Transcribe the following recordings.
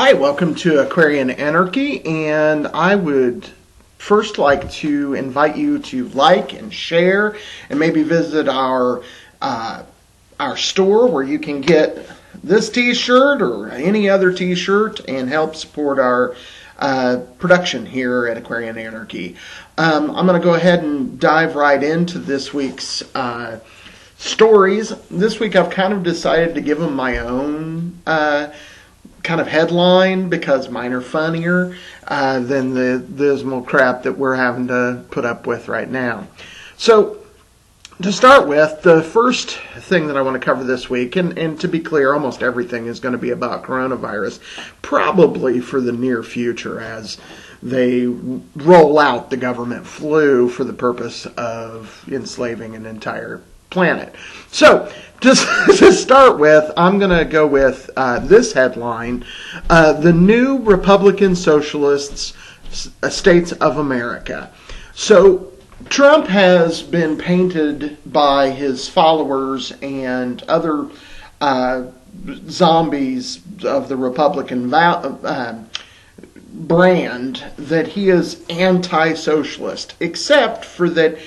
Hi, welcome to Aquarian Anarchy, and I would first like to invite you to like and share and maybe visit our store where you can get this t-shirt or any other t-shirt and help support our production here at Aquarian Anarchy. I'm going to go ahead and dive right into this week's stories. This week I've kind of decided to give them my own kind of headline because mine are funnier than the dismal crap that we're having to put up with right now. So, to start with, the first thing that I want to cover this week, and to be clear, almost everything is going to be about coronavirus, probably for the near future as they roll out the government flu for the purpose of enslaving an entire planet. So, to start with, I'm going to go with this headline, The New Republican Socialists States of America. So, Trump has been painted by his followers and other zombies of the Republican brand that he is anti-socialist, except for that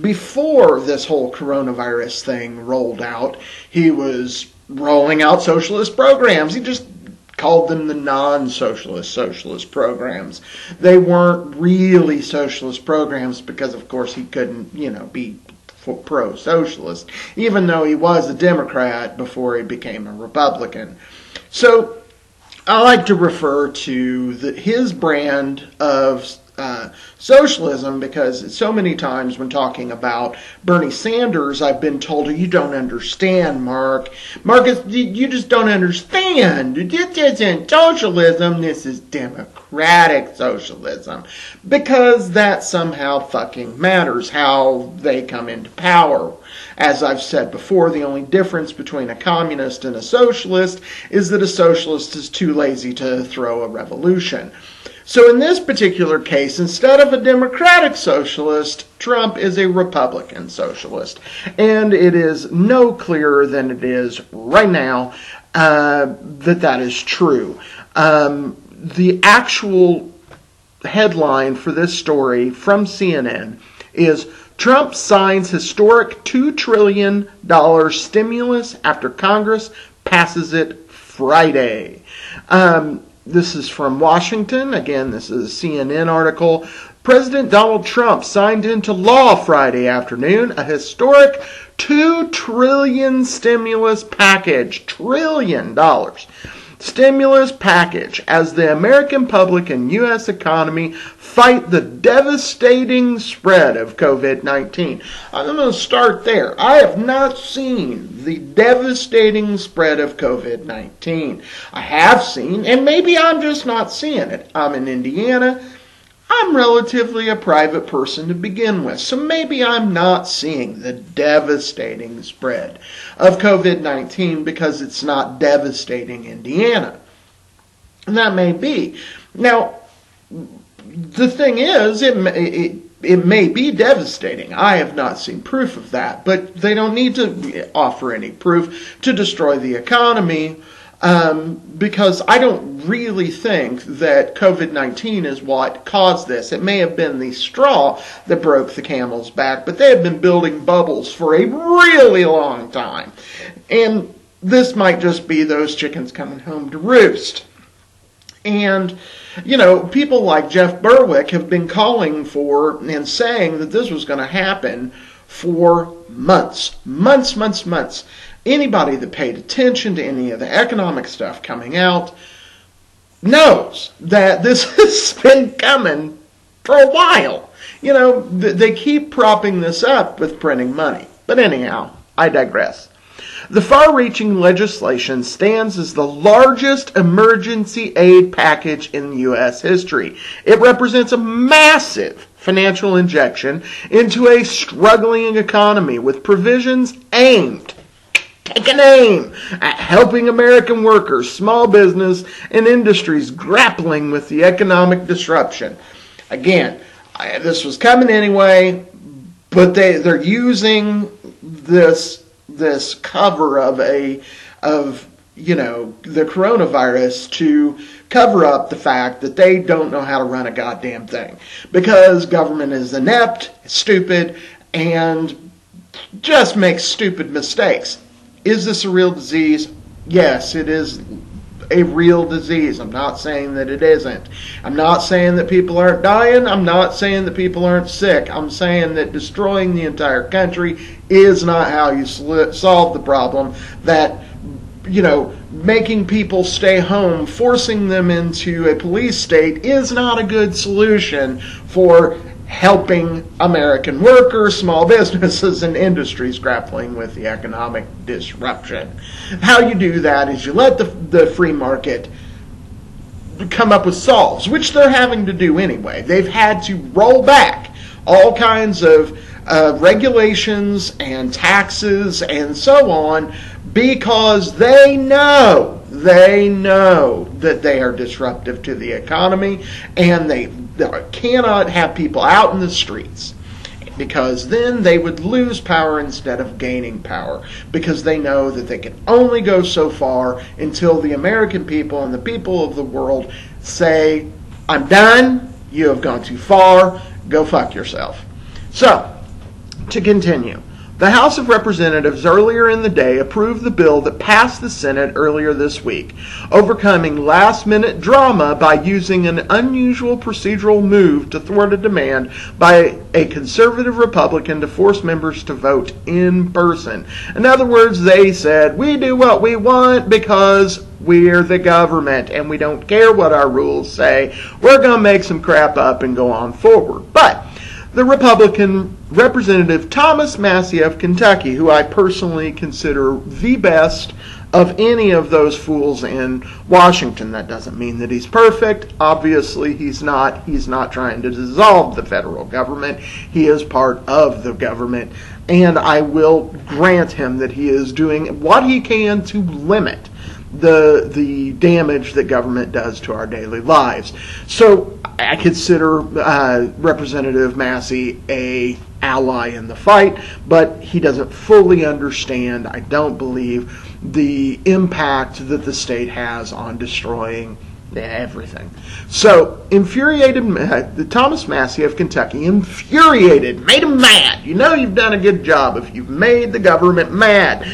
before this whole coronavirus thing rolled out, he was rolling out socialist programs. He just called them the non-socialist socialist programs. They weren't really socialist programs because, of course, he couldn't, be pro-socialist, even though he was a Democrat before he became a Republican. So I like to refer to his brand of socialism because so many times when talking about Bernie Sanders, I've been told, you don't understand, Marcus, you just don't understand. This isn't socialism, this is democratic socialism. Because that somehow fucking matters, how they come into power. As I've said before, the only difference between a communist and a socialist is that a socialist is too lazy to throw a revolution. So in this particular case, instead of a democratic socialist, Trump is a Republican socialist. And it is no clearer than it is right now that is true. The actual headline for this story from CNN is Trump signs historic $2 trillion stimulus after Congress passes it Friday. This is from Washington. Again, this is a CNN article. President Donald Trump signed into law Friday afternoon a historic $2 trillion stimulus package. $1 trillion. Stimulus package as the American public and U.S. economy fight the devastating spread of COVID-19. I'm going to start there. I have not seen the devastating spread of COVID-19. I have seen, and maybe I'm just not seeing it. I'm in Indiana. I'm relatively a private person to begin with, so maybe I'm not seeing the devastating spread of COVID-19 because it's not devastating Indiana. And that may be. Now, the thing is, it may be devastating. I have not seen proof of that, but they don't need to offer any proof to destroy the economy. Because I don't really think that COVID-19 is what caused this. It may have been the straw that broke the camel's back, but they have been building bubbles for a really long time. And this might just be those chickens coming home to roost. And, people like Jeff Berwick have been calling for and saying that this was going to happen for months. Anybody that paid attention to any of the economic stuff coming out knows that this has been coming for a while. They keep propping this up with printing money. But anyhow, I digress. The far-reaching legislation stands as the largest emergency aid package in U.S. history. It represents a massive financial injection into a struggling economy with provisions aimed at helping American workers, small business, and industries grappling with the economic disruption. Again, this was coming anyway, but they're using this cover of the coronavirus to cover up the fact that they don't know how to run a goddamn thing. Because government is inept, stupid, and just makes stupid mistakes. Is this a real disease? Yes, it is a real disease. I'm not saying that it isn't. I'm not saying that people aren't dying. I'm not saying that people aren't sick. I'm saying that destroying the entire country is not how you solve the problem. That, making people stay home, forcing them into a police state is not a good solution for helping American workers, small businesses, and industries grappling with the economic disruption. How you do that is you let the free market come up with solves, which they're having to do anyway. They've had to roll back all kinds of regulations and taxes and so on because they know that they are disruptive to the economy, and they cannot have people out in the streets because then they would lose power instead of gaining power, because they know that they can only go so far until the American people and the people of the world say, I'm done, you have gone too far, go fuck yourself. So, to continue. The House of Representatives earlier in the day approved the bill that passed the Senate earlier this week, overcoming last-minute drama by using an unusual procedural move to thwart a demand by a conservative Republican to force members to vote in person. In other words, they said, we do what we want because we're the government and we don't care what our rules say. We're going to make some crap up and go on forward. But the Republican Representative Thomas Massie of Kentucky, who I personally consider the best of any of those fools in Washington. That doesn't mean that he's perfect. Obviously, he's not. He's not trying to dissolve the federal government. He is part of the government, and I will grant him that he is doing what he can to limit the damage that government does to our daily lives. So I consider Representative Massie a ally in the fight, but he doesn't fully understand, I don't believe, the impact that the state has on destroying everything. So, infuriated, Thomas Massie of Kentucky, infuriated, made him mad. You know you've done a good job if you've made the government mad.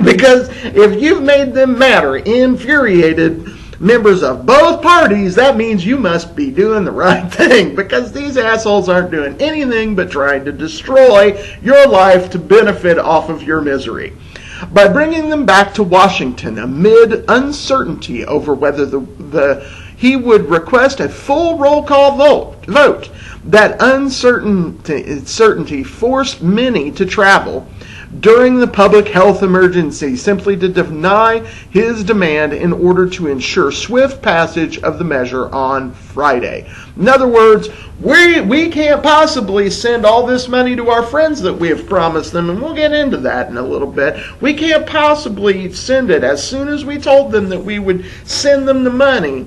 Because if you've made them mad or infuriated members of both parties, that means you must be doing the right thing, because these assholes aren't doing anything but trying to destroy your life to benefit off of your misery. By bringing them back to Washington amid uncertainty over whether he would request a full roll call vote. That uncertainty forced many to travel during the public health emergency simply to deny his demand in order to ensure swift passage of the measure on Friday. In other words, we can't possibly send all this money to our friends that we have promised them, and we'll get into that in a little bit. We can't possibly send it as soon as we told them that we would send them the money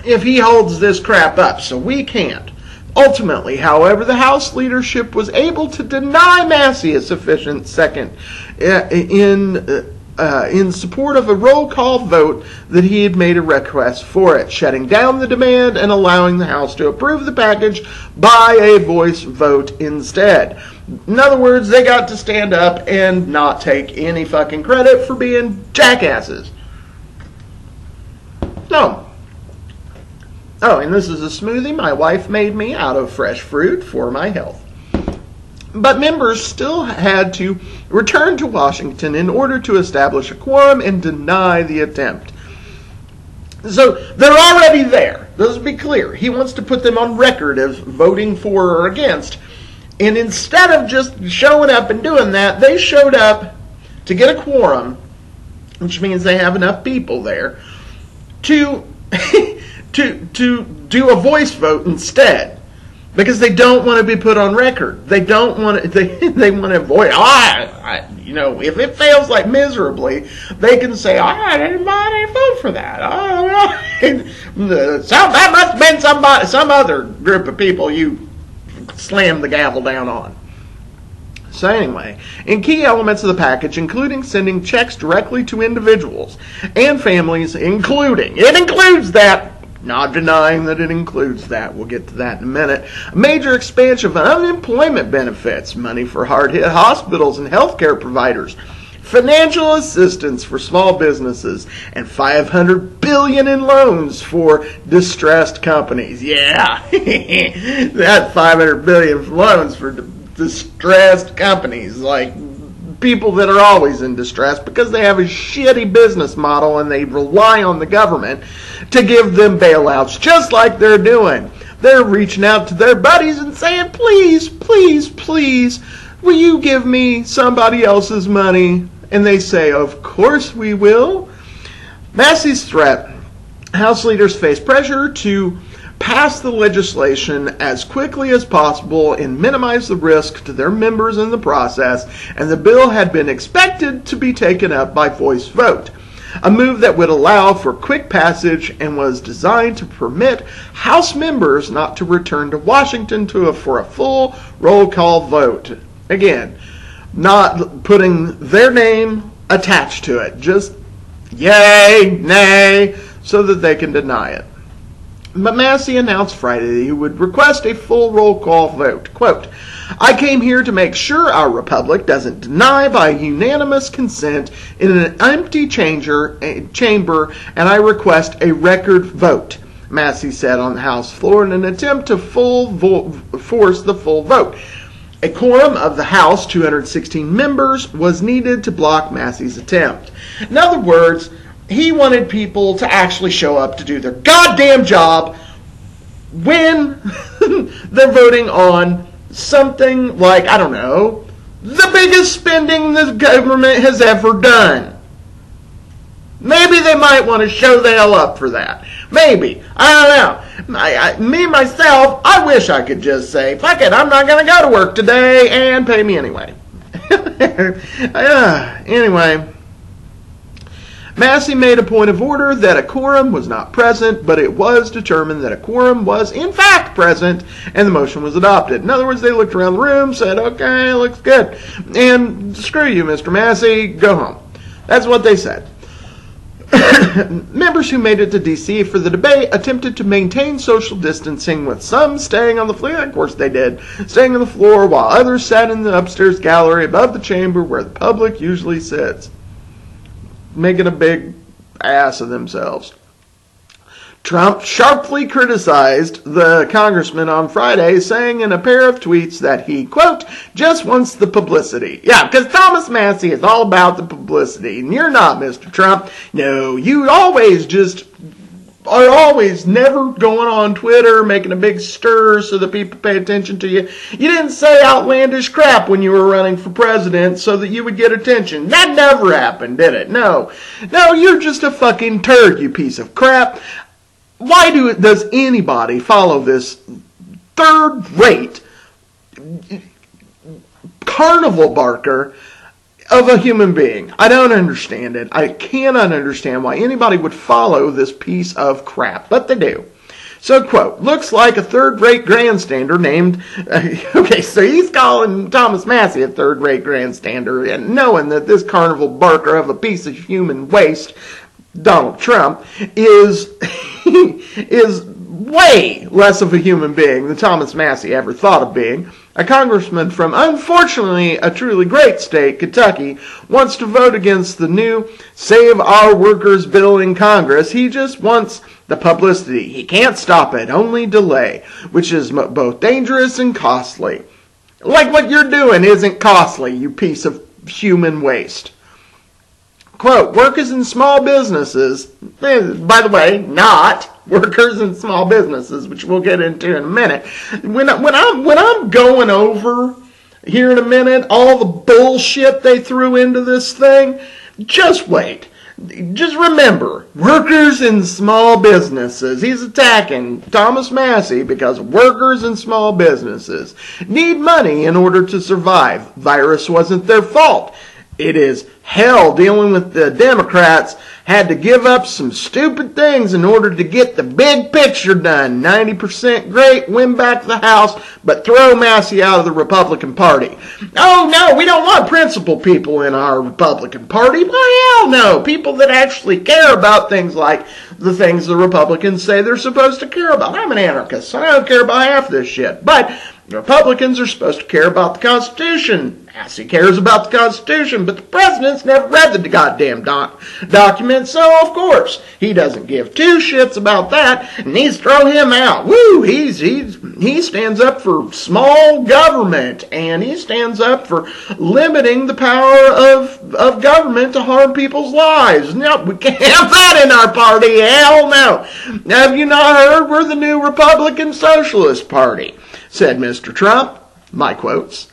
if he holds this crap up, so we can't. Ultimately, however, the House leadership was able to deny Massie a sufficient second in support of a roll call vote that he had made a request for it, shutting down the demand and allowing the House to approve the package by a voice vote instead. In other words, they got to stand up and not take any fucking credit for being jackasses. No. Oh, and this is a smoothie my wife made me out of fresh fruit for my health. But members still had to return to Washington in order to establish a quorum and deny the attempt. So they're already there. Let's be clear. He wants to put them on record as voting for or against. And instead of just showing up and doing that, they showed up to get a quorum, which means they have enough people there, to do a voice vote instead, because they don't want to be put on record. They don't want to. They want to avoid. If it fails like miserably, they can say, I didn't vote for that. That must have been some other group of people you slammed the gavel down on. So anyway, in key elements of the package, including sending checks directly to individuals and families, it includes that, not denying that it includes that, we'll get to that in a minute, a major expansion of unemployment benefits, money for hard-hit hospitals and healthcare providers, financial assistance for small businesses, and $500 billion in loans for distressed companies. Yeah, that $500 billion for loans for distressed companies, like people that are always in distress because they have a shitty business model and they rely on the government to give them bailouts, just like they're doing. They're reaching out to their buddies and saying, please, please, please, will you give me somebody else's money? And they say, of course we will. Massey's threat. House leaders face pressure to pass the legislation as quickly as possible and minimize the risk to their members in the process, and the bill had been expected to be taken up by voice vote, a move that would allow for quick passage and was designed to permit House members not to return to Washington for a full roll call vote. Again, not putting their name attached to it, just yay, nay, so that they can deny it. But Massey announced Friday that he would request a full roll call vote. Quote, I came here to make sure our republic doesn't deny by unanimous consent in an empty chamber, and I request a record vote, Massey said on the House floor in an attempt to force the full vote. A quorum of the House, 216 members, was needed to block Massey's attempt. In other words, he wanted people to actually show up to do their goddamn job when they're voting on something like, I don't know, the biggest spending the government has ever done. Maybe they might want to show the hell up for that. Maybe. I don't know. Me, myself, I wish I could just say, fuck it, I'm not going to go to work today and pay me anyway. Anyway, Massey made a point of order that a quorum was not present, but it was determined that a quorum was in fact present, and the motion was adopted. In other words, they looked around the room, said, okay, looks good, and screw you, Mr. Massey, go home. That's what they said. Members who made it to D.C. for the debate attempted to maintain social distancing, with some staying on the floor, of course they did, staying on the floor, while others sat in the upstairs gallery above the chamber where the public usually sits, making a big ass of themselves. Trump sharply criticized the congressman on Friday, saying in a pair of tweets that he, quote, just wants the publicity. Yeah, because Thomas Massey is all about the publicity, and you're not, Mr. Trump. No, you are always never going on Twitter, making a big stir so that people pay attention to you. You didn't say outlandish crap when you were running for president so that you would get attention. That never happened, did it? No, you're just a fucking turd, you piece of crap. Why does anybody follow this third-rate carnival barker of a human being? I don't understand it. I cannot understand why anybody would follow this piece of crap, but they do. So, quote, looks like a third-rate grandstander named, okay, so he's calling Thomas Massey a third-rate grandstander, and knowing that this carnival barker of a piece of human waste, Donald Trump, is way less of a human being than Thomas Massey ever thought of being. A congressman from, unfortunately, a truly great state, Kentucky, wants to vote against the new Save Our Workers bill in Congress. He just wants the publicity. He can't stop it, only delay, which is both dangerous and costly. Like what you're doing isn't costly, you piece of human waste. Quote, workers in small businesses, by the way, not workers in small businesses, which we'll get into in a minute. When I'm going over here in a minute all the bullshit they threw into this thing, just wait. Just remember, workers in small businesses. He's attacking Thomas Massey because workers in small businesses need money in order to survive. Virus wasn't their fault. It is hell dealing with the Democrats. Had to give up some stupid things in order to get the big picture done. 90% great, win back the House, but throw Massey out of the Republican Party. Oh no, we don't want principled people in our Republican Party. Why hell no. People that actually care about things like the things the Republicans say they're supposed to care about. I'm an anarchist, so I don't care about half this shit. But Republicans are supposed to care about the Constitution. Massey cares about the Constitution, but the president's never read the goddamn document, so of course he doesn't give two shits about that, and needs to throw him out. Woo! He stands up for small government, and he stands up for limiting the power of government to harm people's lives. No, we can't have that in our party. Hell no. Have you not heard? We're the new Republican Socialist Party, said Mr. Trump. My quotes.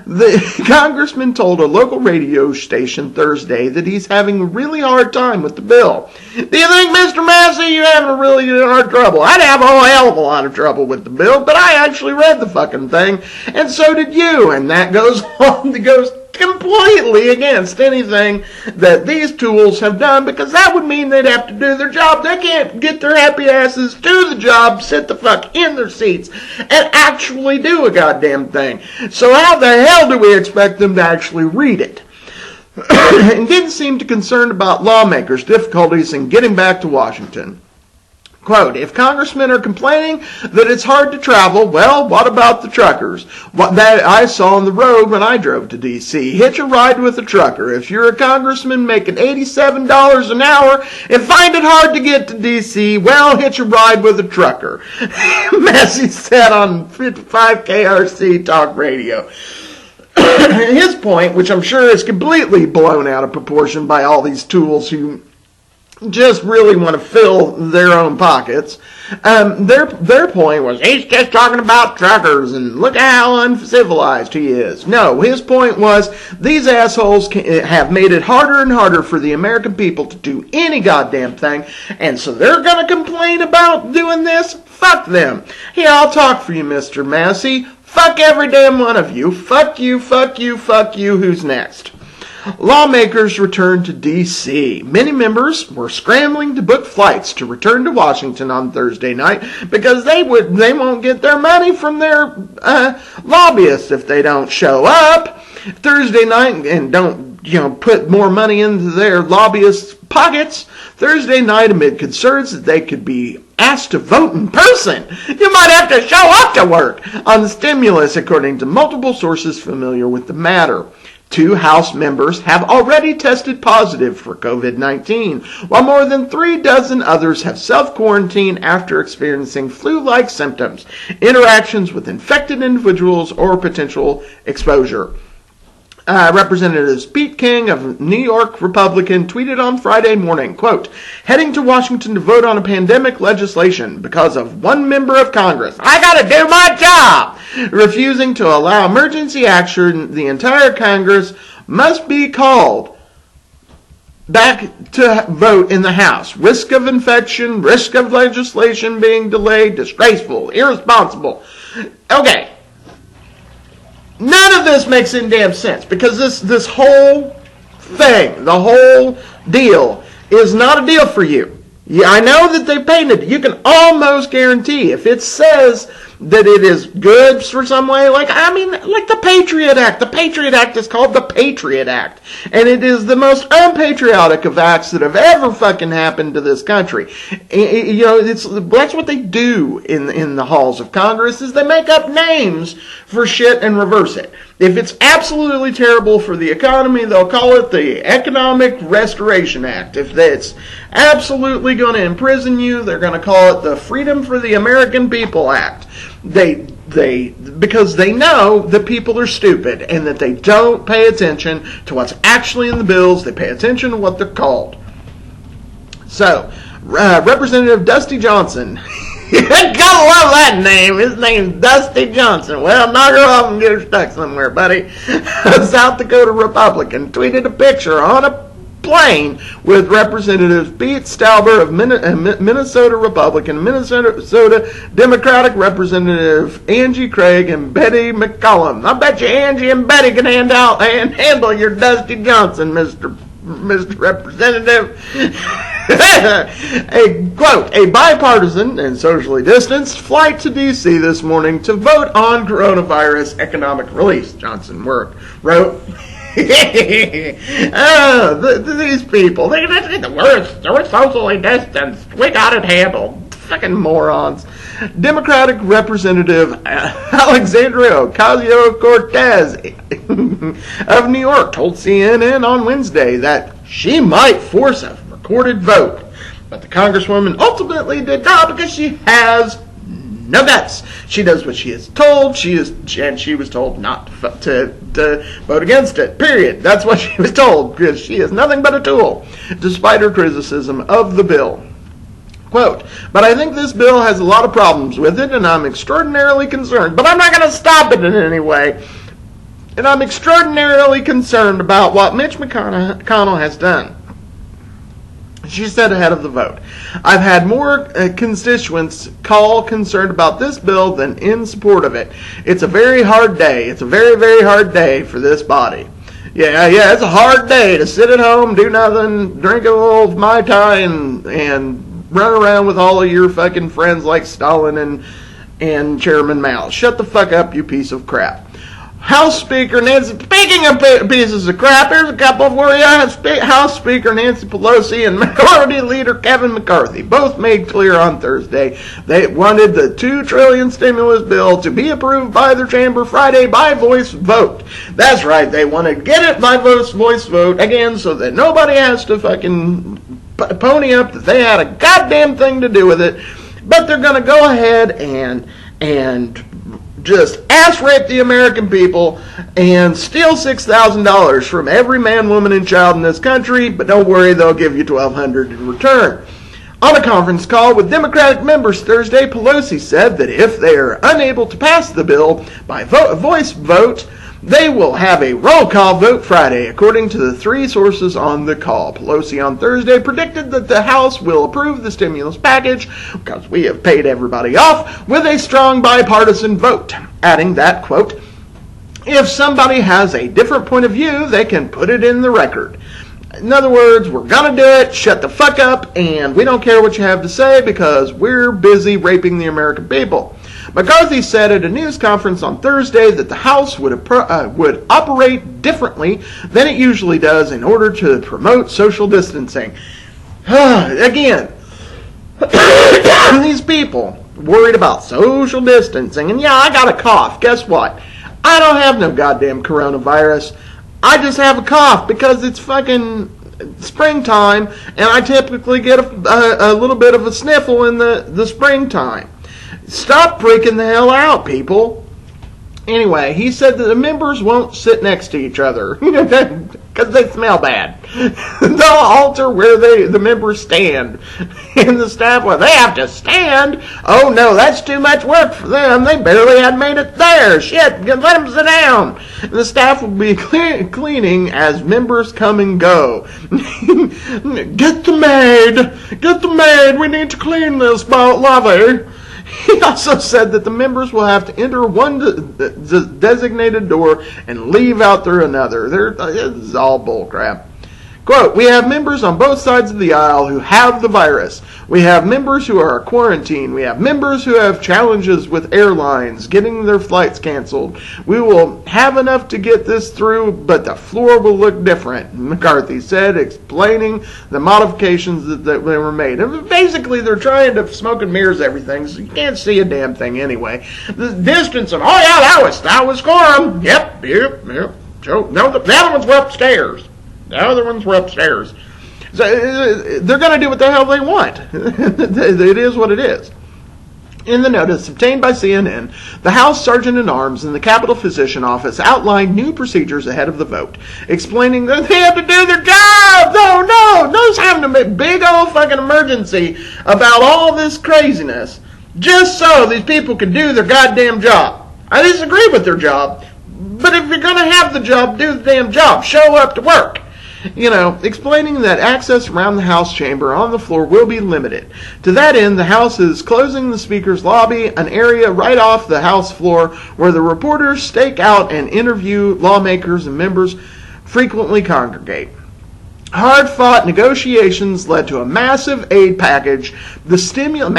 The congressman told a local radio station Thursday that he's having a really hard time with the bill. Do you think, Mr. Massey, you're having a really hard trouble? I'd have a whole hell of a lot of trouble with the bill, but I actually read the fucking thing, and so did you. And that goes on, it goes completely against anything that these tools have done, because that would mean they'd have to do their job. They can't get their happy asses to the job, sit the fuck in their seats, and actually do a goddamn thing. So how the hell do we expect them to actually read it? And didn't seem too concerned about lawmakers' difficulties in getting back to Washington. Quote, if congressmen are complaining that it's hard to travel, well, what about the truckers? What that I saw on the road when I drove to D.C. Hitch a ride with a trucker. If you're a congressman making $87 an hour and find it hard to get to D.C., well, hitch a ride with a trucker. Massey said on 55 KRC Talk Radio. His point, which I'm sure is completely blown out of proportion by all these tools who just really want to fill their own pockets. Their point was, he's just talking about truckers and look at how uncivilized he is. No, his point was, these assholes have made it harder and harder for the American people to do any goddamn thing, and so they're going to complain about doing this? Fuck them. Here, I'll talk for you, Mr. Massey. Fuck every damn one of you. Fuck you, fuck you, fuck you. Who's next? Lawmakers returned to D.C. Many members were scrambling to book flights to return to Washington on Thursday night because they won't get their money from their lobbyists if they don't show up Thursday night and don't put more money into their lobbyists' pockets. Thursday night, amid concerns that they could be asked to vote in person, you might have to show up to work on the stimulus, according to multiple sources familiar with the matter. 2 House members have already tested positive for COVID-19, while more than 3 dozen others have self-quarantined after experiencing flu-like symptoms, interactions with infected individuals, or potential exposure. Representative Pete King of New York Republican tweeted on Friday morning, quote, heading to Washington to vote on a pandemic legislation because of one member of Congress. I gotta do my job! Refusing to allow emergency action, the entire Congress must be called back to vote in the House. Risk of infection, risk of legislation being delayed, disgraceful, irresponsible. Okay. None of this makes any damn sense, because this whole thing, the whole deal, is not a deal for you. Yeah, I know that they painted it. You can almost guarantee if it says that it is good for some way, like the Patriot Act. The Patriot Act is called the Patriot Act, and it is the most unpatriotic of acts that have ever fucking happened to this country. That's what they do in the halls of Congress, is they make up names for shit and reverse it. If it's absolutely terrible for the economy, they'll call it the Economic Restoration Act. If it's absolutely going to imprison you, they're going to call it the Freedom for the American People Act. Because they know that people are stupid and that they don't pay attention to what's actually in the bills. They pay attention to what they're called. So, Representative Dusty Johnson. You gotta love that name. His name's Dusty Johnson. Well, knock her off and get her stuck somewhere, buddy. South Dakota Republican tweeted a picture on a plain with Representatives Pete Stauber of Minnesota Republican, Minnesota Democratic Representative Angie Craig, and Betty McCollum. I bet you Angie and Betty can handle your Dusty Johnson, Mr. Representative. A bipartisan and socially distanced flight to D.C. this morning to vote on coronavirus economic relief, Johnson wrote. These people, we're socially distanced. We got it handled. Fucking morons. Democratic Representative Alexandria Ocasio-Cortez of New York told CNN on Wednesday that she might force a recorded vote, but the Congresswoman ultimately did not because she has no guts. She does what she is told. She was told not to vote against it. Period. That's what she was told, because she is nothing but a tool, despite her criticism of the bill. Quote, but I think this bill has a lot of problems with it, and I'm extraordinarily concerned. But I'm not going to stop it in any way. And I'm extraordinarily concerned about what Mitch McConnell has done. She said ahead of the vote, I've had more constituents call concerned about this bill than in support of it. It's a very hard day. It's a very, very hard day for this body. Yeah, it's a hard day to sit at home, do nothing, drink a little Mai Tai, and run around with all of your fucking friends like Stalin and Chairman Mao. Shut the fuck up, you piece of crap. House Speaker Nancy, speaking of pieces of crap, here's a couple for you. House Speaker Nancy Pelosi and Minority Leader Kevin McCarthy both made clear on Thursday they wanted the $2 trillion stimulus bill to be approved by their chamber Friday by voice vote. That's right, they want to get it by voice vote again so that nobody has to fucking pony up that they had a goddamn thing to do with it. But they're going to go ahead and just ass rape the American people and steal $6,000 from every man, woman, and child in this country, but don't worry, they'll give you $1,200 in return. On a conference call with Democratic members Thursday, Pelosi said that if they are unable to pass the bill by voice vote, they will have a roll call vote Friday, according to the three sources on the call. Pelosi on Thursday predicted that the House will approve the stimulus package, because we have paid everybody off, with a strong bipartisan vote, adding that, quote, if somebody has a different point of view, they can put it in the record. In other words, we're going to do it, shut the fuck up, and we don't care what you have to say because we're busy raping the American people. McCarthy said at a news conference on Thursday that the House would operate differently than it usually does in order to promote social distancing. Again, these people worried about social distancing. And yeah, I got a cough. Guess what? I don't have no goddamn coronavirus. I just have a cough because it's fucking springtime, and I typically get a little bit of a sniffle in the springtime. Stop freaking the hell out, people. Anyway, he said that the members won't sit next to each other because they smell bad. They'll alter where the members stand. And the staff, well, they have to stand. Oh, no, that's too much work for them. They barely had made it there. Shit, let them sit down. And the staff will be cleaning as members come and go. Get the maid. We need to clean this lobby. He also said that the members will have to enter one designated door and leave out through another. This is all bullcrap. Quote, we have members on both sides of the aisle who have the virus. We have members who are quarantined. We have members who have challenges with airlines getting their flights canceled. We will have enough to get this through, but the floor will look different, McCarthy said, explaining the modifications that were made. And basically, they're trying to smoke and mirrors everything, so you can't see a damn thing anyway. The distance of, oh yeah, that was quorum. Yep. No, the other ones were upstairs. The other ones were upstairs. So they're going to do what the hell they want. It is what it is. In the notice obtained by CNN, the House Sergeant-at-Arms and the Capitol Physician Office outlined new procedures ahead of the vote, explaining that they have to do their job. No having a big old fucking emergency about all this craziness just so these people can do their goddamn job. I disagree with their job, but if you're going to have the job, do the damn job. Show up to work. explaining that access around the House chamber on the floor will be limited. To that end, the House is closing the Speaker's lobby, an area right off the House floor where the reporters stake out and interview lawmakers and members frequently congregate. Hard-fought negotiations led to a massive aid package. The stimulus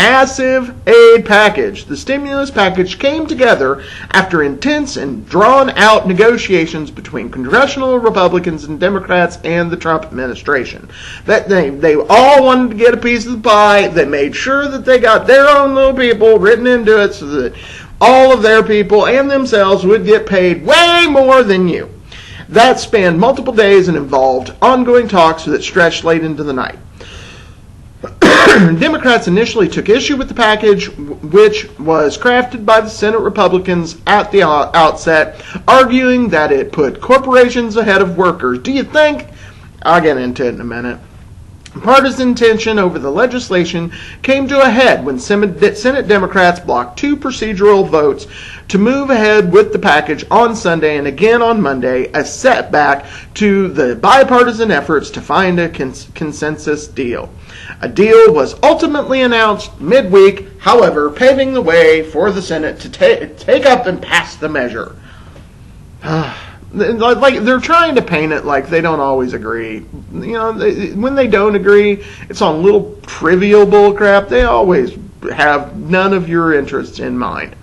package came together after intense and drawn-out negotiations between congressional Republicans and Democrats and the Trump administration. That they all wanted to get a piece of the pie. They made sure that they got their own little people written into it so that all of their people and themselves would get paid way more than you. That spanned multiple days and involved ongoing talks that stretched late into the night. Democrats initially took issue with the package, which was crafted by the Senate Republicans at the outset, arguing that it put corporations ahead of workers. Do you think? I'll get into it in a minute. Partisan tension over the legislation came to a head when Senate Democrats blocked 2 procedural votes to move ahead with the package on Sunday and again on Monday, a setback to the bipartisan efforts to find a consensus deal. A deal was ultimately announced midweek, however, paving the way for the Senate to take up and pass the measure. Like they're trying to paint it like they don't always agree. When they don't agree, it's on little trivial bullcrap. They always have none of your interests in mind.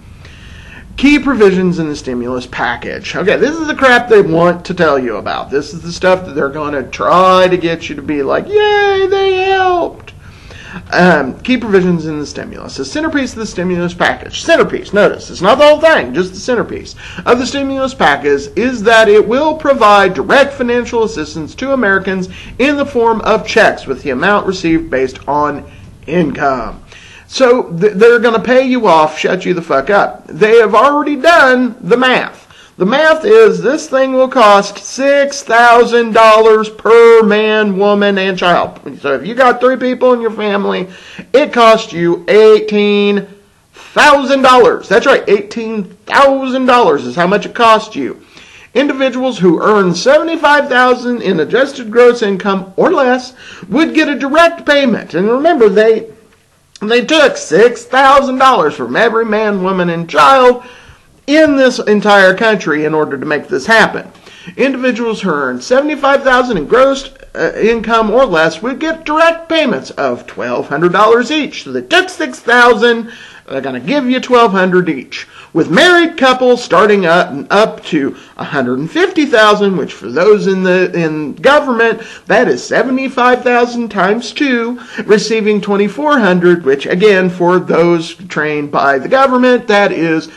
Key provisions in the stimulus package. Okay, this is the crap they want to tell you about. This is the stuff that they're going to try to get you to be like, yay, they helped. Key provisions in the stimulus. The centerpiece of the stimulus package. Centerpiece, notice, it's not the whole thing, just the centerpiece of the stimulus package is that it will provide direct financial assistance to Americans in the form of checks with the amount received based on income. So they're going to pay you off, shut you the fuck up. They have already done the math. The math is this thing will cost $6,000 per man, woman, and child. So if you got 3 people in your family, it costs you $18,000. That's right, $18,000 is how much it costs you. Individuals who earn $75,000 in adjusted gross income or less would get a direct payment. And remember, they took $6,000 from every man, woman, and child in this entire country in order to make this happen. Individuals who earn $75,000 in gross income or less would get direct payments of $1,200 each. So they took $6,000, they're going to give you $1,200 each. With married couples starting up to $150,000, which for those in government, that is $75,000 times 2, receiving $2,400, which again for those trained by the government, that is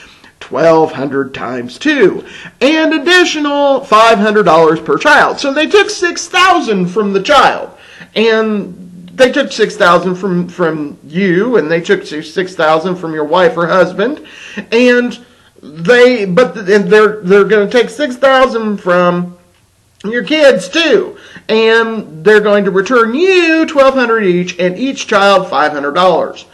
$1,200 times 2, and additional $500 per child. So they took $6,000 from the child, and they took $6,000 from you, and they took $6,000 from your wife or husband, and they're going to take $6,000 from your kids too, and they're going to return you $1,200 each, and each child $500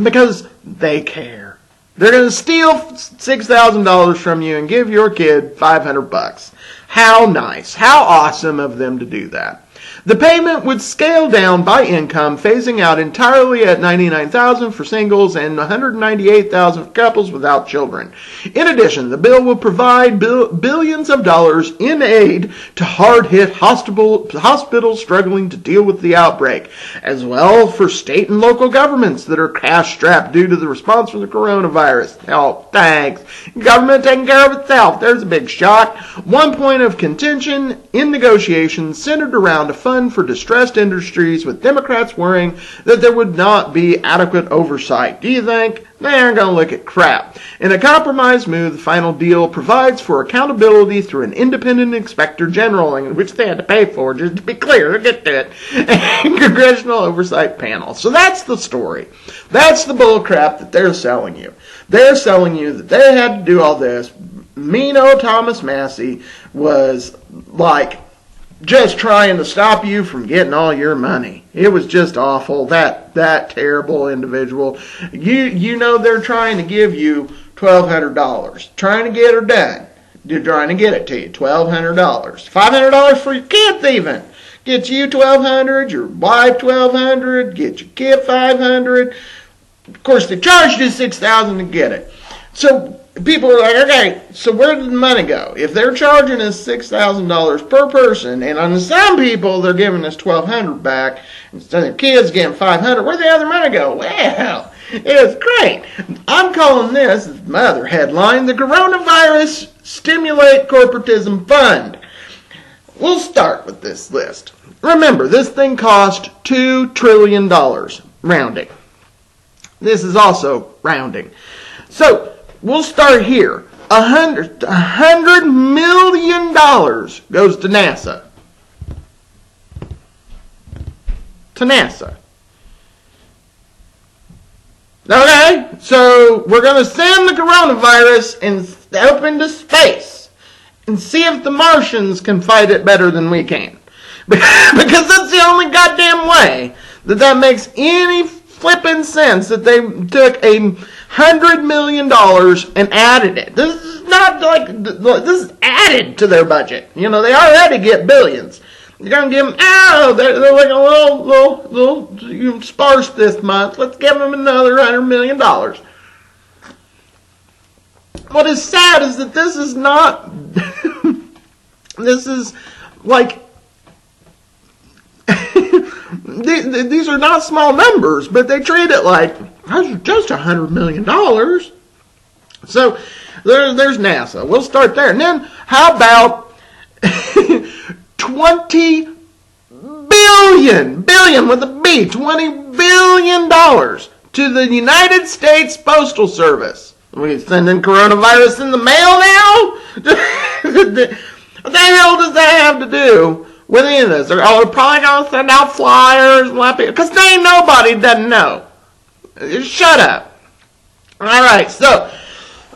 because they care. They're going to steal $6,000 from you and give your kid $500. How nice. How awesome of them to do that. The payment would scale down by income, phasing out entirely at $99,000 for singles and $198,000 for couples without children. In addition, the bill will provide billions of dollars in aid to hard-hit hospitals struggling to deal with the outbreak, as well for state and local governments that are cash-strapped due to the response from the coronavirus. Oh, thanks. Government taking care of itself. There's a big shock. One point of contention in negotiations centered around a fund for distressed industries, with Democrats worrying that there would not be adequate oversight. Do you think? They aren't going to look at crap. In a compromise move, the final deal provides for accountability through an independent inspector general, which they had to pay for, just to be clear, get to it, and congressional oversight panel. So that's the story. That's the bull crap that they're selling you. They're selling you that they had to do all this. Mean old Thomas Massey was like just trying to stop you from getting all your money. It was just awful. That terrible individual. You know they're trying to give you $1,200. Trying to get her done. You're trying to get it to you, $1,200. $500 for your kids even. Get you $1,200, your wife $1,200, get your kid $500. Of course, they charged you $6,000 to get it. So people are like, okay, so where did the money go? If they're charging us $6,000 per person, and on some people they're giving us $1,200 back, instead of kids getting $500, where'd the other money go? Well, it's great. I'm calling this, my other headline, the Coronavirus Stimulate Corporatism Fund. We'll start with this list. Remember, this thing cost $2 trillion, rounding. This is also rounding. So, we'll start here. $100 million goes to NASA. To NASA. Okay, so we're going to send the coronavirus and up into space and see if the Martians can fight it better than we can. Because that's the only goddamn way that makes any flipping sense, that they took $100 million and added it. This is not like, this is added to their budget. You know, they already get billions. You're going to give them, they're like a little sparse this month. Let's give them another $100 million. What is sad is that this is not, this is like, these are not small numbers, but they treat it like, that's just $100 million. So there's NASA. We'll start there. And then how about 20 billion with a B, $20 billion to the United States Postal Service. We sending coronavirus in the mail now? What the hell does that have to do with any of this? They're probably going to send out flyers, because they ain't nobody doesn't know. Shut up. All right, so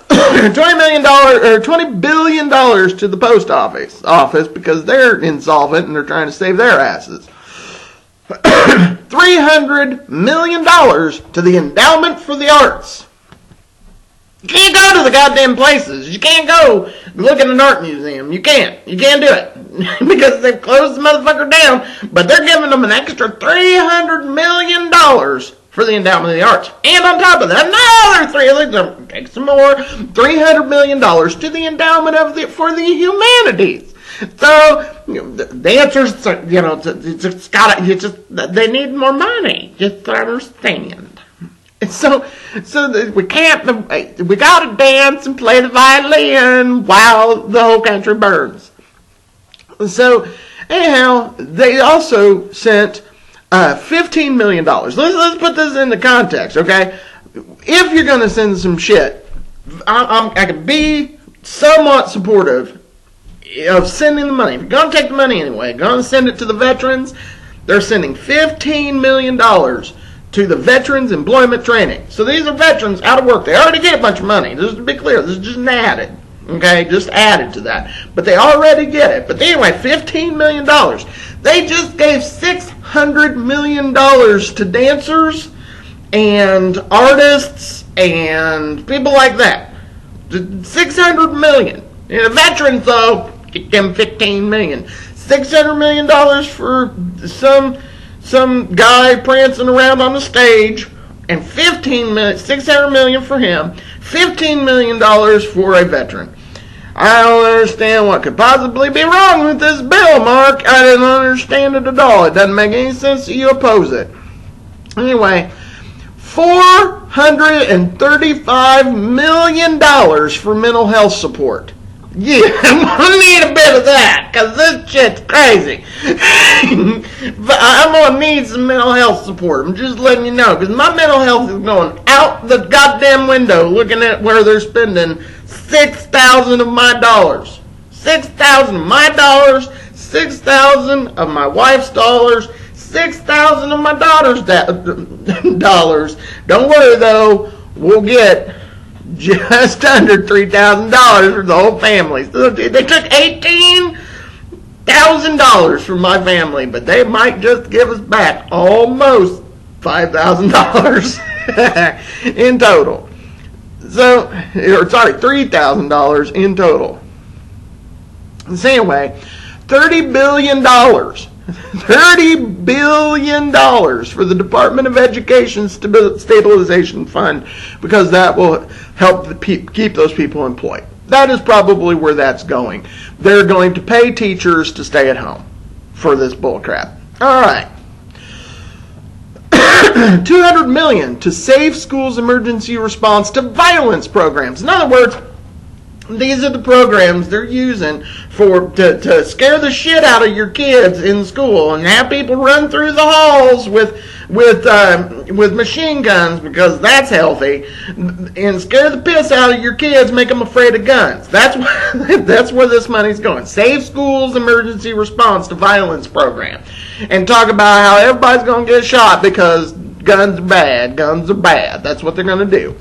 $20 billion to the post office because they're insolvent and they're trying to save their asses. $300 million to the Endowment for the Arts. You can't go to the goddamn places. You can't go look at an art museum. You can't do it because they've closed the motherfucker down. But they're giving them an extra $300 million for the Endowment of the Arts. And on top of that, another take some more, $300 million to the Endowment for the Humanities. So the answer's, they need more money. Just understand. So we gotta dance and play the violin while the whole country burns. So anyhow, they also sent $15 million. Let's put this into context, okay? If you're gonna send some shit, I could be somewhat supportive of sending the money. If you're gonna take the money anyway, gonna send it to the veterans, they're sending $15 million to the Veterans Employment Training. So these are veterans out of work. They already get a bunch of money. Just to be clear, this is just an added. Okay, just added to that. But they already get it. But anyway, $15 million. They just gave $600 million to dancers and artists and people like that. $600 million. You know, veterans, though, get them $15 million. $600 million for some guy prancing around on the stage, and $600 million for him, $15 million for a veteran. I don't understand what could possibly be wrong with this bill, Mark. I didn't understand it at all. It doesn't make any sense that you oppose it. Anyway, $435 million for mental health support. Yeah, I'm gonna need a bit of that, because this shit's crazy. But I'm gonna need some mental health support. I'm just letting you know, because my mental health is going out the goddamn window looking at where they're spending $6,000 of my dollars. $6,000 of my dollars, $6,000 of my wife's dollars, $6,000 of my daughter's dollars. Don't worry though, we'll get just under $3,000 for the whole family. So they took $18,000 from my family, but they might just give us back almost $5,000 in total. So, $3,000 in total. So anyway, $30 billion. $30 billion for the Department of Education Stabilization Fund, because that will help keep those people employed. That is probably where that's going. They're going to pay teachers to stay at home for this bullcrap. All right. $200 million to save schools' emergency response to violence programs. In other words, these are the programs they're using to scare the shit out of your kids in school and have people run through the halls with machine guns, because that's healthy, and scare the piss out of your kids, make them afraid of guns. That's where this money's going. Save schools' emergency response to violence program, and talk about how everybody's going to get shot because guns are bad. Guns are bad. That's what they're going to do.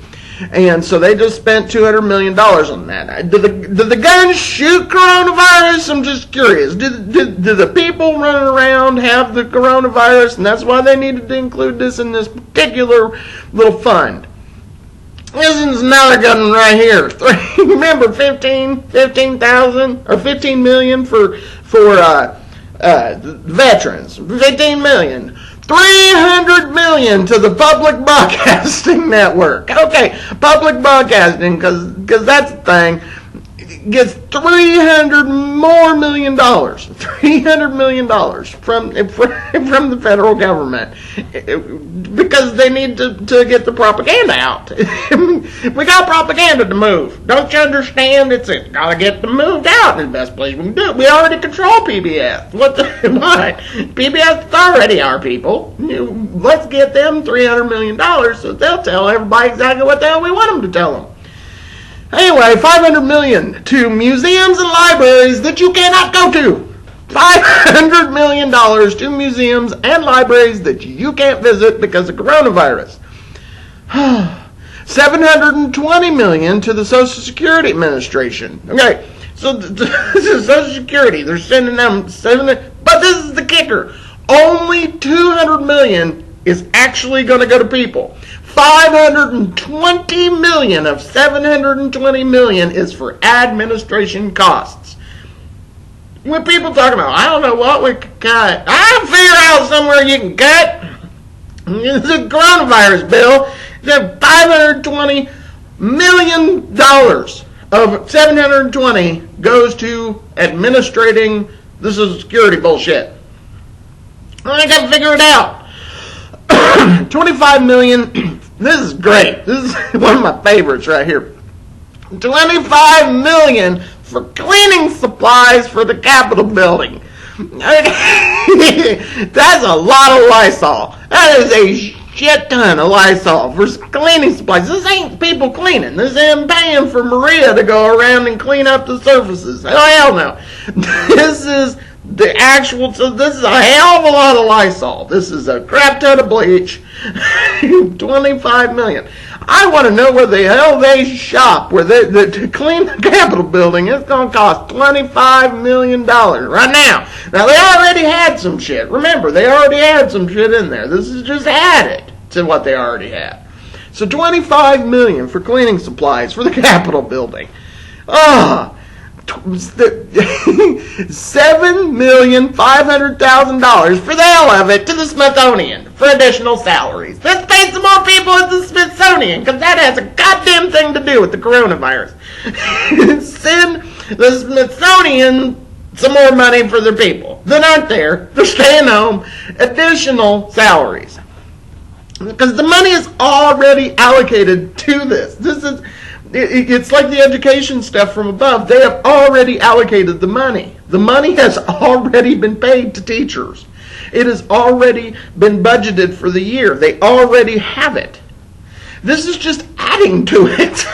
And so they just spent $200 million on that. Did the guns shoot coronavirus? I'm just curious. Did the people running around have the coronavirus, and that's why they needed to include this in this particular little fund? This is another gun right here. Remember, 15,000 or 15 million for veterans. 15 million. 300 million to the public broadcasting network. Okay, public broadcasting, because that's the thing, gets $300 million. $300 million from the federal government, because they need to get the propaganda out. We got propaganda to move. Don't you understand? It's gotta get them moved out. And the best place we can do it. We already control PBS. What? PBS is already our people. Let's get them $300 million so they'll tell everybody exactly what the hell we want them to tell them. Anyway, $500 million to museums and libraries that you cannot go to. $500 million to museums and libraries that you can't visit because of coronavirus. $720 million to the Social Security Administration. Okay, so this is Social Security. They're sending them but this is the kicker. Only $200 million is actually going to go to people. $520 million of $720 million is for administration costs. When people talk about, I don't know what we could cut, I'll figure out somewhere you can cut. It's a coronavirus bill. It's $520 million of 720 goes to administrating the Social Security bullshit. I got to figure it out. $25 million. This is great. This is one of my favorites right here. $25 million for cleaning supplies for the Capitol building. That's a lot of Lysol. That is a shit ton of Lysol for cleaning supplies. This ain't people cleaning. This ain't paying for Maria to go around and clean up the surfaces. Hell no. This is the actual, so this is a hell of a lot of Lysol. This is a crap ton of bleach. $25 million. I want to know where the hell they shop, where to clean the Capitol building. It's going to cost $25 million right now. Now, they already had some shit. Remember, they already had some shit in there. This is just added to what they already had. So $25 million for cleaning supplies for the Capitol building. $7,500,000 for the hell of it to the Smithsonian for additional salaries. Let's pay some more people at the Smithsonian, because that has a goddamn thing to do with the coronavirus. Send the Smithsonian some more money for their people that aren't there. They're staying home. Additional salaries. Because the money is already allocated to this. It's like the education stuff from above. They have already allocated the money. The money has already been paid to teachers. It has already been budgeted for the year. They already have it. This is just adding to it.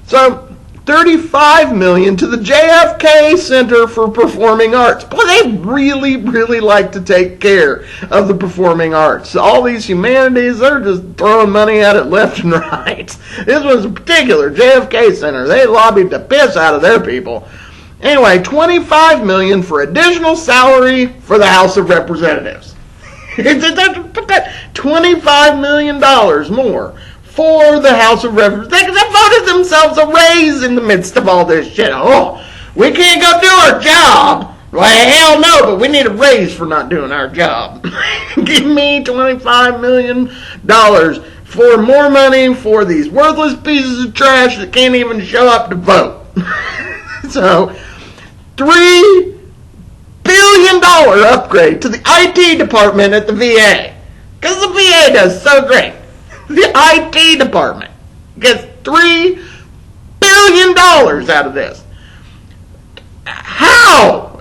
So, $35 million to the JFK Center for Performing Arts. Boy, they really, really like to take care of the performing arts. All these humanities, they're just throwing money at it left and right. This was a particular JFK Center. They lobbied the piss out of their people. Anyway, $25 million for additional salary for the House of Representatives. $25 million more for the House of Representatives. They voted themselves a raise in the midst of all this shit. Oh, We can't go do our job. Well, hell no, but we need a raise for not doing our job. Give me $25 million for more money for these worthless pieces of trash that can't even show up to vote. So, $3 billion upgrade to the IT department at the VA. Because the VA does so great. The IT department gets $3 billion out of this. How?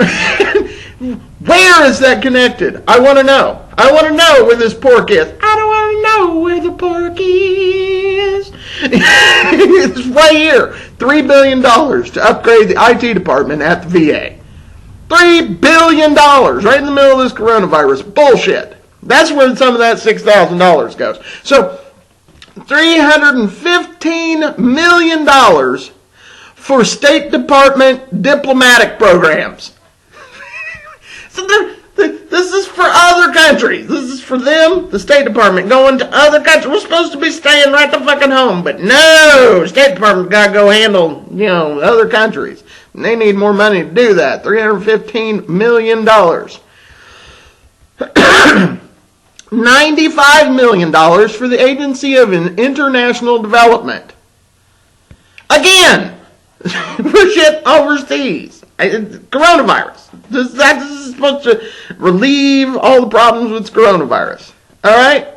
Where is that connected? I want to know. I want to know where this pork is. I don't want to know where the pork is. It's right here. $3 billion to upgrade the IT department at the VA. $3 billion right in the middle of this coronavirus. Bullshit. That's where some of that $6,000 goes. So, $315 million for State Department diplomatic programs. So this is for other countries. This is for them, the State Department, going to other countries. We're supposed to be staying right the fucking home, but no, State Department's got to go handle, other countries. And they need more money to do that. $315 million. $95 million for the Agency of International Development. Again, for shit overseas. Coronavirus. This is supposed to relieve all the problems with coronavirus. Alright?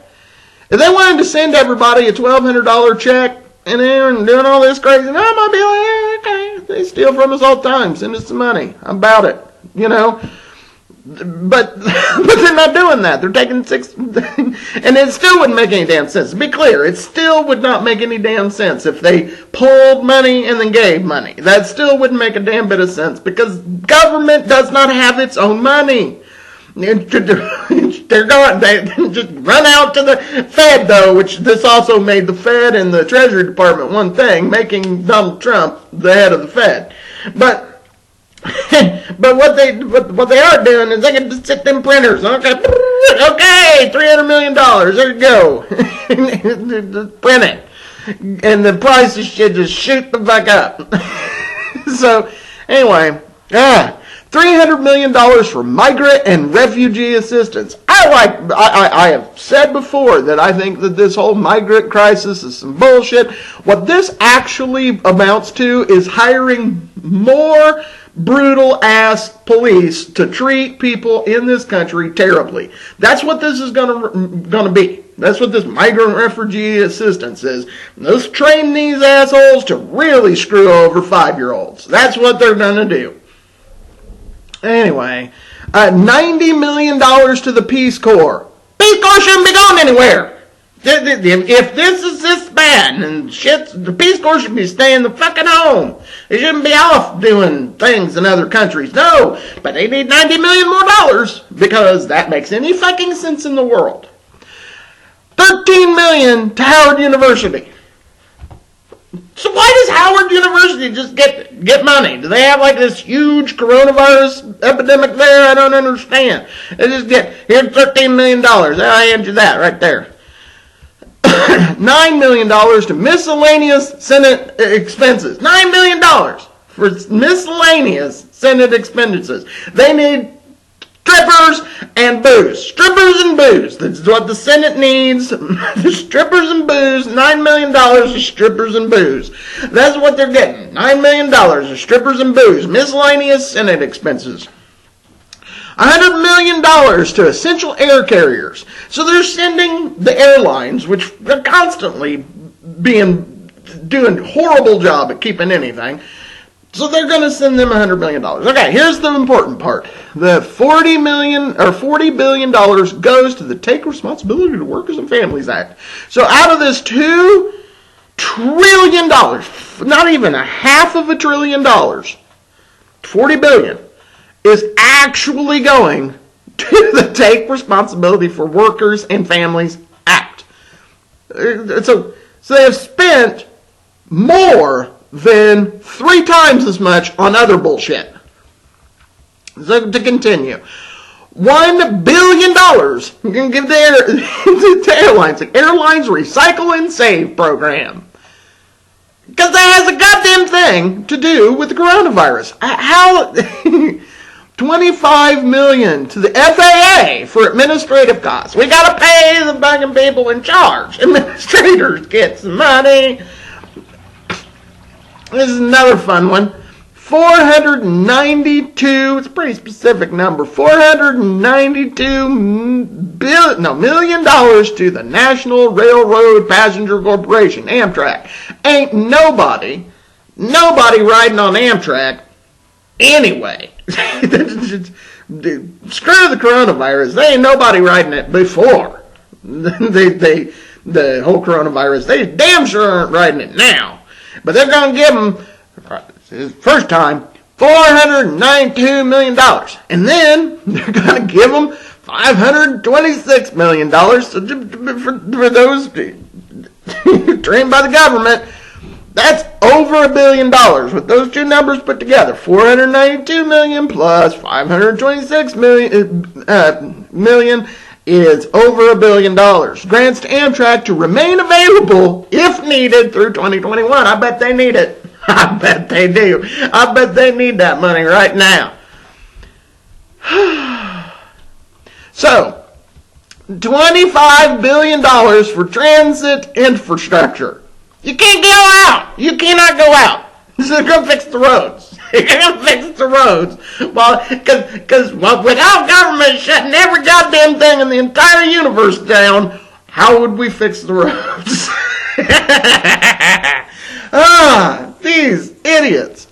If they wanted to send everybody a $1,200 check and they're doing all this crazy, I might be like, okay, they steal from us all the time. Send us some money. I'm about it. But they're not doing that. They're taking and it still wouldn't make any damn sense. To be clear, it still would not make any damn sense if they pulled money and then gave money. That still wouldn't make a damn bit of sense because government does not have its own money. They just run out to the Fed, though, which this also made the Fed and the Treasury Department one thing, making Donald Trump the head of the Fed. But what they are doing is they can just sit them printers. Okay, $300 million. There you go. Print it, and the prices should just shoot the fuck up. So anyway, $300 million for migrant and refugee assistance. I have said before that I think that this whole migrant crisis is some bullshit. What this actually amounts to is hiring more brutal ass police to treat people in this country terribly. That's what this is gonna be. That's what this migrant refugee assistance is. Let's train these assholes to really screw over 5-year-olds. That's what they're gonna do. Anyway, $90 million to the Peace Corps. Peace Corps shouldn't be going anywhere. If this is this bad and shit, the Peace Corps should be staying the fucking home. They shouldn't be off doing things in other countries. No, but they need $90 million more because that makes any fucking sense in the world. $13 million to Howard University. So why does Howard University just get money? Do they have like this huge coronavirus epidemic there? I don't understand. They just here's $13 million. I hand you that right there. $9 million to miscellaneous Senate expenses. $9 million for miscellaneous Senate expenses. They need strippers and booze. Strippers and booze. That's what the Senate needs. Strippers and booze. $9 million for strippers and booze. That's what they're getting. $9 million for strippers and booze. Miscellaneous Senate expenses. $100 million to essential air carriers. So they're sending the airlines, which are constantly doing a horrible job at keeping anything. So they're going to send them $100 million. Okay, here's the important part. The $40 billion goes to the Take Responsibility to Workers and Families Act. So out of this $2 trillion, not even a half of $1 trillion, $40 billion, is actually going to the Take Responsibility for Workers and Families Act. So they have spent more than 3 times as much on other bullshit. So to continue, $1 billion you can give to airlines, the Airlines Recycle and Save program. Because that has a goddamn thing to do with the coronavirus. How? $25 million to the FAA for administrative costs. We got to pay the fucking people in charge. Administrators get some money. This is another fun one. $492, it's a pretty specific number, $492 million to the National Railroad Passenger Corporation, Amtrak. Ain't nobody riding on Amtrak anyway. Screw the coronavirus. There ain't nobody riding it before. The whole coronavirus, they damn sure aren't riding it now. But they're going to give them, first time, $492 million. And then they're going to give them $526 million for those trained by the government. That's over $1 billion with those two numbers put together. $492 million plus $526 million is over $1 billion. Grants to Amtrak to remain available if needed through 2021. I bet they need it. I bet they do. I bet they need that money right now. So, $25 billion for transit infrastructure. You can't go out. You cannot go out. So go fix the roads. You're going to fix the roads. Well, because without government shutting every goddamn thing in the entire universe down, how would we fix the roads? These idiots.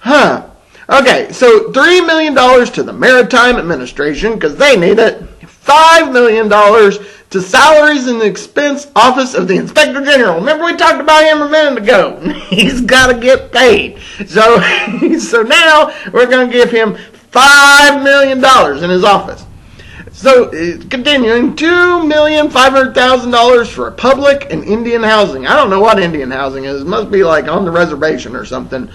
Okay, so $3 million to the Maritime Administration, because they need it. $5 million to Salaries and Expense Office of the Inspector General. Remember we talked about him a minute ago. He's got to get paid. So now we're going to give him $5 million in his office. So continuing, $2,500,000 for public and Indian housing. I don't know what Indian housing is. It must be like on the reservation or something.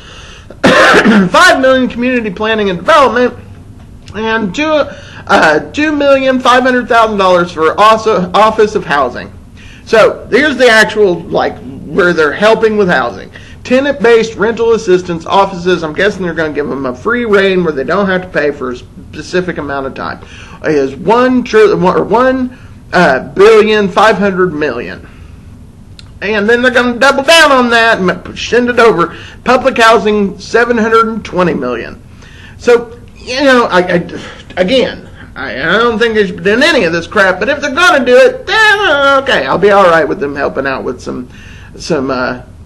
$5 million community planning and development, and $2,500,000 for Office of Housing. So here's the actual, like, where they're helping with housing. Tenant-based rental assistance offices. I'm guessing they're going to give them a free reign where they don't have to pay for a specific amount of time. Is $1,500,000,000. And then they're going to double down on that and send it over. Public housing, $720 million. So, you know, I don't think they should be doing any of this crap, but if they're going to do it, then okay, I'll be all right with them helping out with some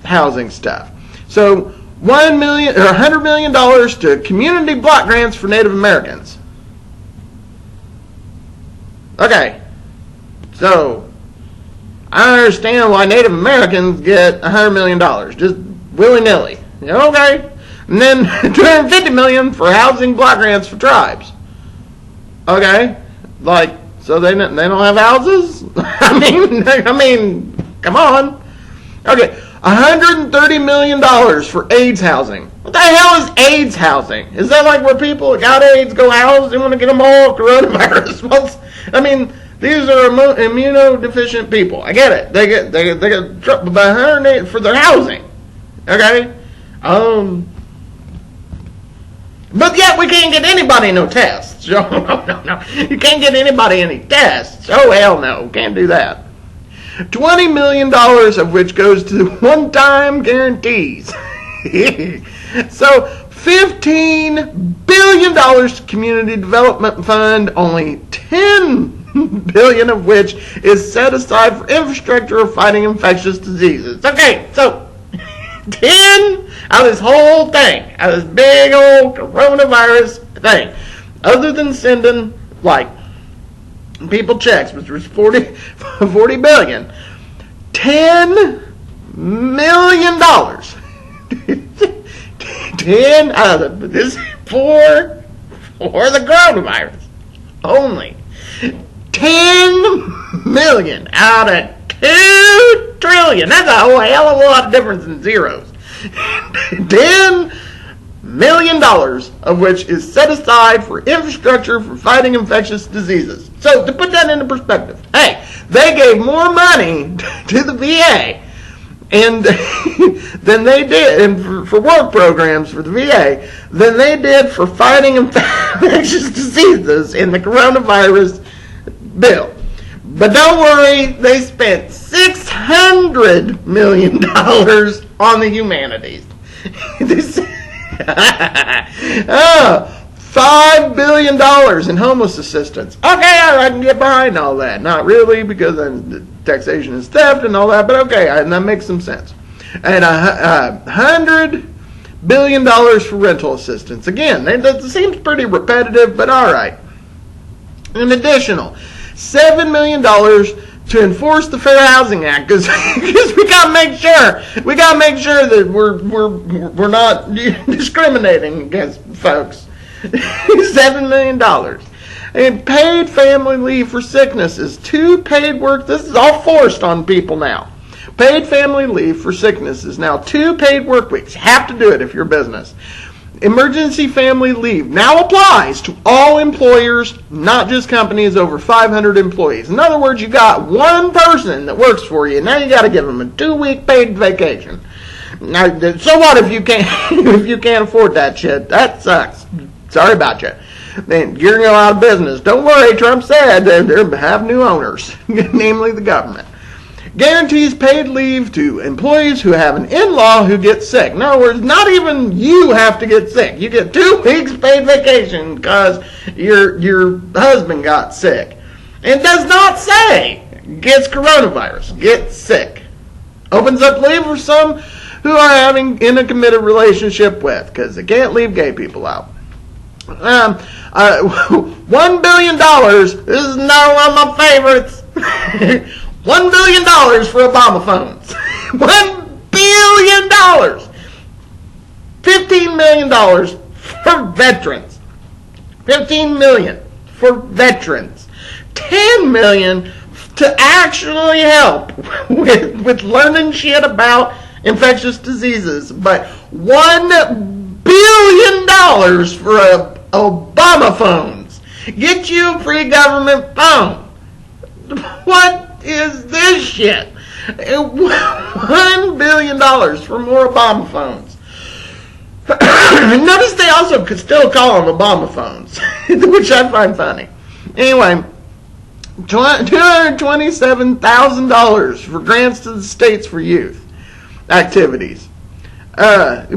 housing stuff. So $100 million to community block grants for Native Americans. Okay, so I understand why Native Americans get $100 million, just willy-nilly. Okay, and then $250 million for housing block grants for tribes. Okay, like, so they don't have houses? I mean, come on. Okay, $130 million for AIDS housing. What the hell is AIDS housing? Is that like where people that got AIDS go house? They want to get them all coronavirus? Well, I mean, these are immunodeficient people. I get it. They get trouble by $108 for their housing. Okay, but yet we can't get anybody no tests. No. You can't get anybody any tests. Oh, hell no. Can't do that. $20 million of which goes to one-time guarantees. So $15 billion to Community Development Fund, only $10 billion of which is set aside for infrastructure of fighting infectious diseases. Okay, so 10 out of this whole thing, out of this big old coronavirus thing, other than sending, like, people checks, which was $40 billion, $10 million. 10 out of this for the coronavirus. Only $10 million out of $2 trillion. That's a whole hell of a lot of difference in zeros. $10 million of which is set aside for infrastructure for fighting infectious diseases. So to put that into perspective, hey, they gave more money to the VA and than they did, and for work programs for the VA, than they did for fighting infectious diseases in the coronavirus bill. But don't worry, they spent $600 million on the humanities. $5 billion in homeless assistance. Okay, I can get behind all that. Not really, because taxation is theft and all that, but okay, and that makes some sense. And $100 billion for rental assistance. Again, that seems pretty repetitive, but all right. An additional $7 million to enforce the Fair Housing Act, because we gotta make sure that we're not discriminating against folks. $7 million. And paid family leave for sicknesses. 2 paid work. This is all forced on people now. Paid family leave for sicknesses. Now 2 paid work weeks. You have to do it if you're a business. Emergency family leave now applies to all employers, not just companies over 500 employees. In other words, you got one person that works for you. Now you got to give them a 2-week paid vacation. Now, so what if you can't afford that shit? That sucks. Sorry about you. Then you're going to go out of business. Don't worry, Trump said they'll have new owners, namely the government. Guarantees paid leave to employees who have an in-law who gets sick. In other words, not even you have to get sick. You get 2 weeks paid vacation because your husband got sick. It does not say gets coronavirus, gets sick. Opens up leave for some who are having in a committed relationship with, because they can't leave gay people out. $1 billion. This is not one of my favorites. $1 billion for Obama phones. $1 billion. $15 million for veterans. $15 million for veterans. $10 million to actually help with learning shit about infectious diseases. But $1 billion for Obama phones. Get you a free government phone. What is this shit? $1 billion for more Obama phones. Notice they also could still call them Obama phones, which I find funny. Anyway, $227,000 for grants to the states for youth activities. But you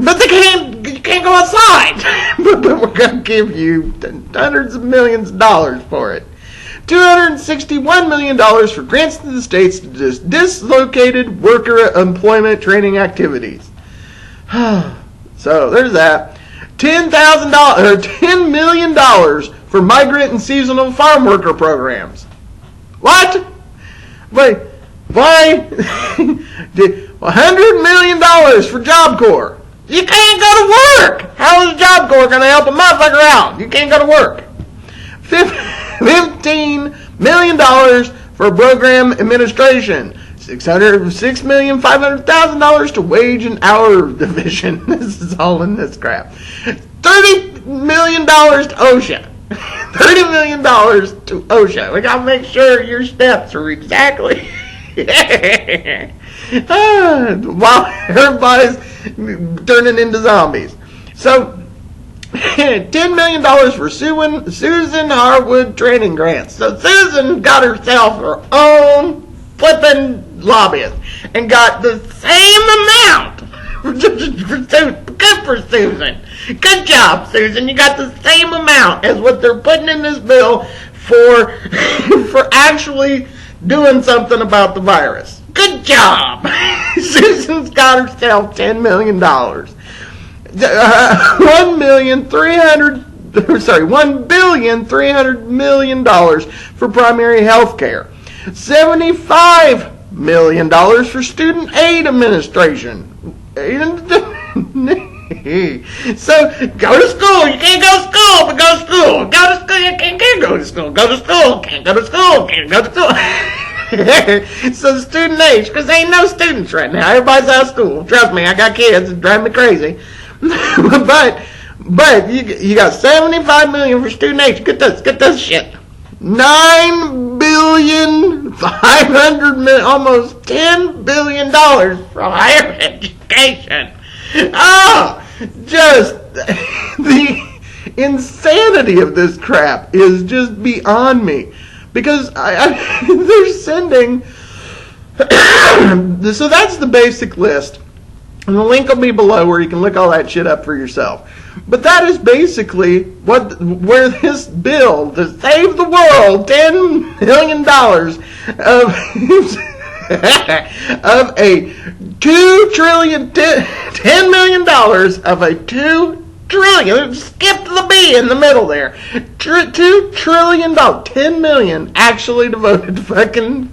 can't go outside. but we're going to give you hundreds of millions of dollars for it. $261 million for grants to the states to dislocated worker employment training activities. So there's that. $10 million for migrant and seasonal farm worker programs. What? Wait, why? $100 million for Job Corps. You can't go to work. How is Job Corps going to help a motherfucker out? You can't go to work. $15 million for program administration. $606,500,000 to wage and hour division. This is all in this crap. $30 million to OSHA. $30 million to OSHA. We got to make sure your steps are exactly while everybody's turning into zombies. So, $10 million for Susan Harwood training grants. So Susan got herself her own flipping lobbyist and got the same amount. Good for Susan. Good job, Susan. You got the same amount as what they're putting in this bill for actually doing something about the virus. Good job. Susan's got herself $10 million. $1,300,000,000 for primary health care. $75 million for student aid administration. So go to school. You can't go to school, but go to school. Go to school. You can't go to school. Go to school. Can't go to school. Can't go to school. So student aid, because there ain't no students right now. Everybody's out of school. Trust me, I got kids. It drives me crazy. but you got $75 million for student aid. Get this shit. $9 almost $10 billion from higher education. Oh, just the insanity of this crap is just beyond me. Because they're sending... So that's the basic list. And the link will be below where you can look all that shit up for yourself. But that is basically where this bill to save the world $10 million of a $10 million of a $2 trillion. Skip the B in the middle there. $2 trillion, $10 million actually devoted to fucking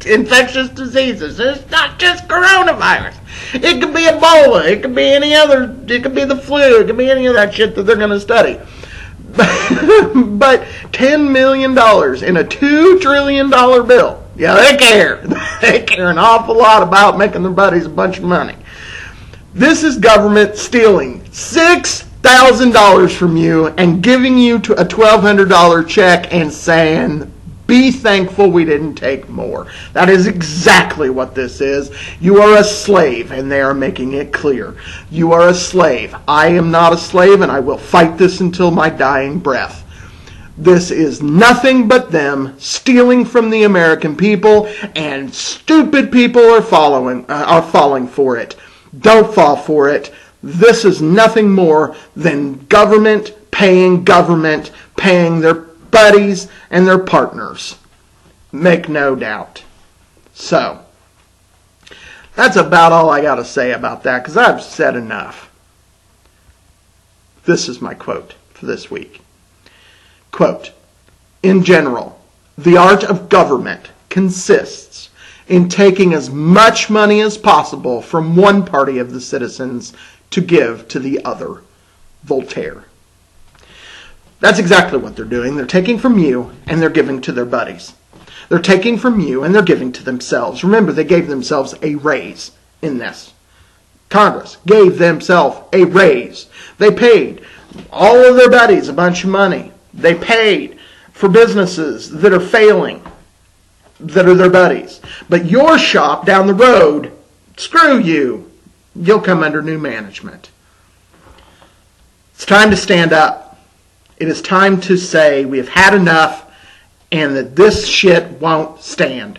infectious diseases. It's not just coronavirus. It could be Ebola. It could be any other. It could be the flu. It could be any of that shit that they're going to study. But $10 million in a $2 trillion bill. Yeah, they care. They care an awful lot about making their buddies a bunch of money. This is government stealing $6,000 from you and giving you a $1,200 check and saying, be thankful we didn't take more. That is exactly what this is. You are a slave, and they are making it clear. You are a slave. I am not a slave, and I will fight this until my dying breath. This is nothing but them stealing from the American people, and stupid people are falling for it. Don't fall for it. This is nothing more than government paying their buddies and their partners. Make no doubt. So, that's about all I got to say about that, because I've said enough. This is my quote for this week. Quote, in general, the art of government consists in taking as much money as possible from one party of the citizens to give to the other. Voltaire. That's exactly what they're doing. They're taking from you and they're giving to their buddies. They're taking from you and they're giving to themselves. Remember, they gave themselves a raise in this. Congress gave themselves a raise. They paid all of their buddies a bunch of money. They paid for businesses that are failing, that are their buddies. But your shop down the road, screw you. You'll come under new management. It's time to stand up. It is time to say we have had enough and that this shit won't stand.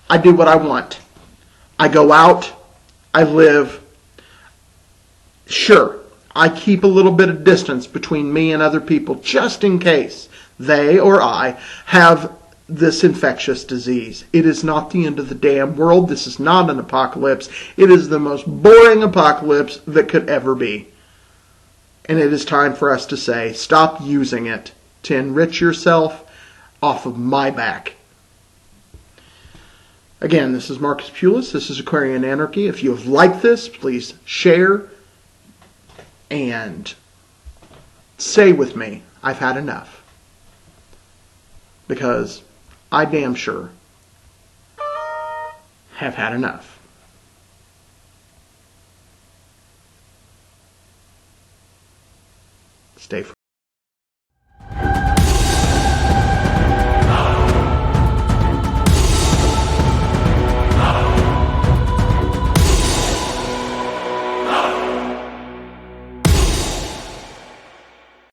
I do what I want. I go out. I live. Sure, I keep a little bit of distance between me and other people just in case they or I have this infectious disease. It is not the end of the damn world. This is not an apocalypse. It is the most boring apocalypse that could ever be. And it is time for us to say, stop using it to enrich yourself off of my back. Again, this is Marcus Pulis. This is Aquarian Anarchy. If you have liked this, please share and say with me, I've had enough. Because I damn sure have had enough. Stay free.